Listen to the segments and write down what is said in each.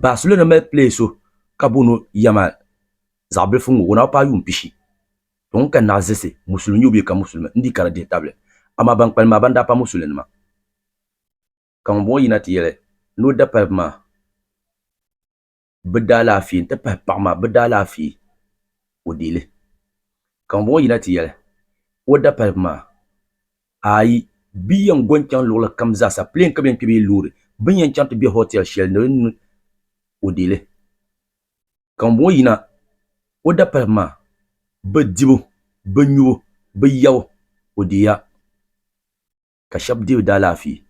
baslo na mal pleso kabuno yama zabil fungu wona pa yum pishi ton kan na zese musulmi yobe ka musulmi ndi kara de table ama ban palma banda pa musulmi ma kan bo yina ti yele no da palma bedala fi ta pa parma bedala fi odile kan bo yina ti yele o da palma ai biyan goncan lola kamza sa plane kaben kibe lure binyan chant bi hotel shell no odile kan bo yina o da palma bedibo benyu beyaw odiya ka shabdi dala fi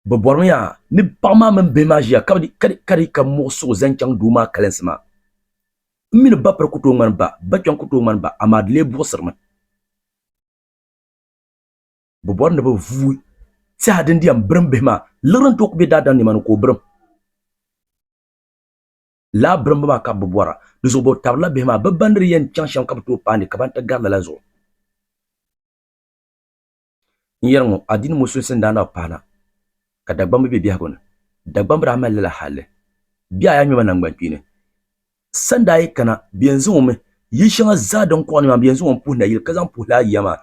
boborma ya ni pama man be magia kadi ka moso zancang duma kalensma min ba per kuto man ba chon kuto man ba amad le bosarma boborna ba vu ta den diam brum be ma leran tok be dadan ni man ko brum la brum ba ka bobora do bo tabla be ma ba bandri yen chanchan ka to pande ka banta garla la zo yermo adin musul sendana pana ka dagbam be biya gona dagbam rahmal la halle biya ya mi manan gbankine sanda yi kana biyanzu mu yi shanga zadan ko ne ma biyanzu mu puna yil kazan pula yama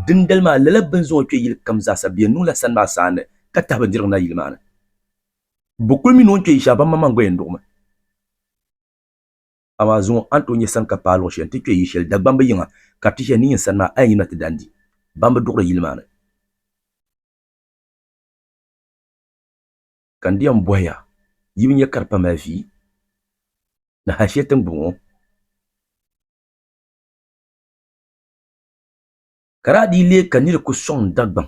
dindal ma lalabban zo ke yil kamza sa biyan nula san ba sande ka taban dirna yil mana bukul mi non ke isha ban mamman gwen doma ama zo anto nyi san ka palo shen ti ke yi shel dagbam be yinga ka ti shen ni san ma ayi na tidandi bamba dukra yil mana kan diam boya yibin ya karpa ma fi na hashetin bungo kara di le kanir ku son dagban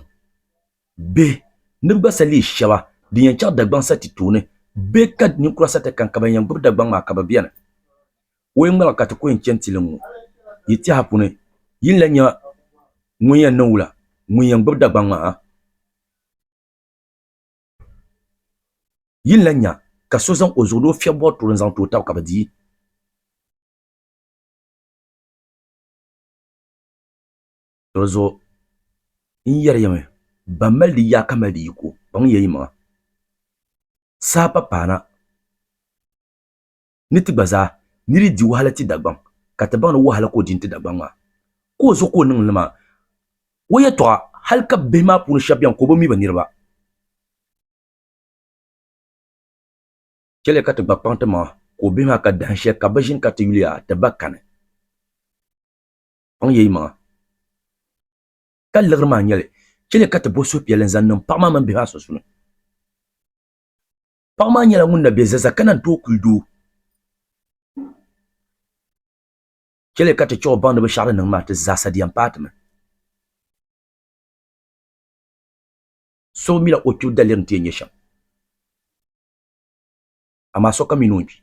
be nibga sali shawa di yan chak dagban sa titune be kad ni kurasa ta kan kaban yan bur dagban ma kaba biyan woyin mala ka ta ko yin centilingu yiti hapune yin lanya nguyen nula nguyen bur dagban ma yin lanya ka sozan ozodo fiabo to zan to ta kaba di rozo in yar yame bamal di ya kamal di ko bang yeyi ma sapa pana niti gbaza niri di wahala ti dagbang katabang no wahala ko dinti dagbang ma ko zo ko ning lama woye to halka be ma pun shabian ko bo mi banirba kele kat gbapanta ma ko be ma ka danshe ka bajin ka tilia tabakane bang yeyi ma ka legrma nyele kele kat bo so pielen zannom pama man be ha so sunu pama nyela ngunna be zaza kanan to kuldu kele kat cho bande be shara nang ma te zasa diam patme so mila o tu daler ntie nyesha ama so kaminunji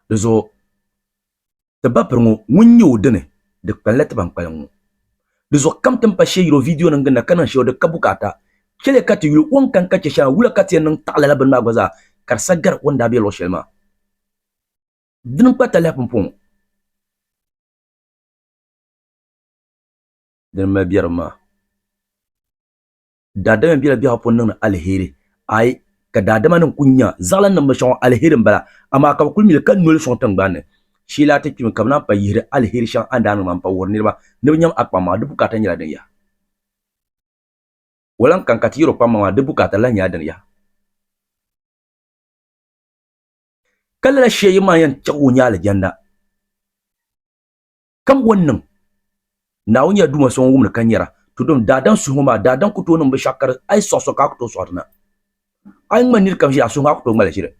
lezo te baprengo ngunyo dene de palet ban palango lezo kam tempa sheyro video nang na kanan shew de kabukata kele kat yu on kan ka sha wula kat yen nang ta'ala ban ma gwaza kar sagar wanda be lo shelma din pata la pompon din ma biyarma dadama biya biya pon nang alheri ai ka dadama nan kunya zalan nan bashon alherin bala amma ka kulmi kan nol son tan bane shi la take kam na pa yire alheri shan anda nan man pa worni ba ne nyam akpa ma du bukata nyala den ya walan kan katiro pa ma du bukata la nya den ya kala sheyi ma yan chawo nya aljanna kam wannan nawunya duma son wumna kanyara tudum dadan suhuma dadan kuto nan bashakar ai soso ka kuto sorna ai manir kam ya sunga kuto mala shire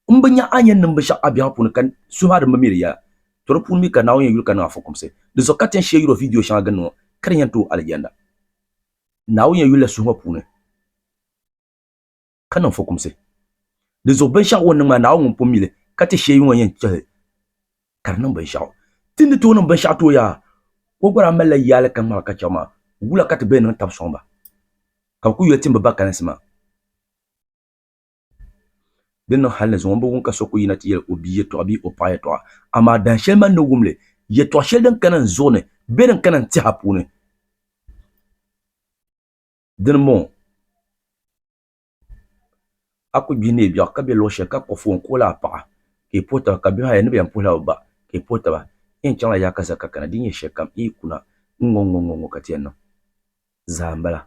umbanya anyen nan bashak abiya pun kan suha da mamiriya to pun mi kan nawunya yul kan afokum se de zokaten sheyro video shanga ganno karyan to aljanna nawunya yul suha pun kan afokum se de zo ban shak wannan ma nawun pun mile kate sheyi wanyen tsahe karnan ban shak tindi to nan ban shak to ya ko gwara mala yala kan ma ka chama wula kat be nan tab somba ka ku yetim ba kan sima den halle zo mbo ka so ku yina ti yel obiye to abi o paye to ama dan shelman no gumle ye to shel den kanan zone be den kanan ti hapune den mo aku bine biya ka be lo she ka ko fon ko la pa ke pota ka bi ha ne be pula ba ke pota ba in changa ya ka zaka kana dinye she kam I kuna ngongo ka tienno zambala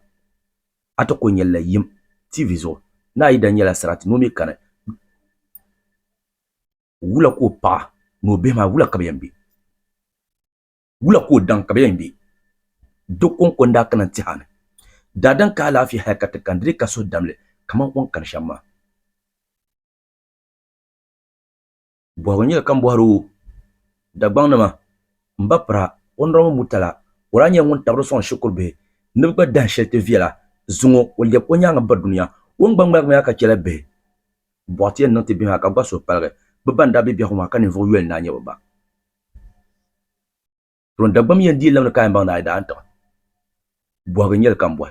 ato ko nyella yim tv zo na ida nyela sarati no mi kana wula ko pa no be ma wula ka yambi wula ko dan ka yambi dokon ko nda kana ti hana dadan ka lafi hakata kan dire ka so damle kaman on karshen ma bo nyela kan bo haru da bangna ma mbapra onro mutala oranya ngun tabro son shukurbe nubba dan shete viela zungo wolje ko nyanga ba dunya won gbangba ma ka kele be botie non te bi ha ka baso palre be banda be bi ho ka ni vo wel na nyewa ba ron da bam yen di lam ka mbang na da anta bo ga nyel kan boy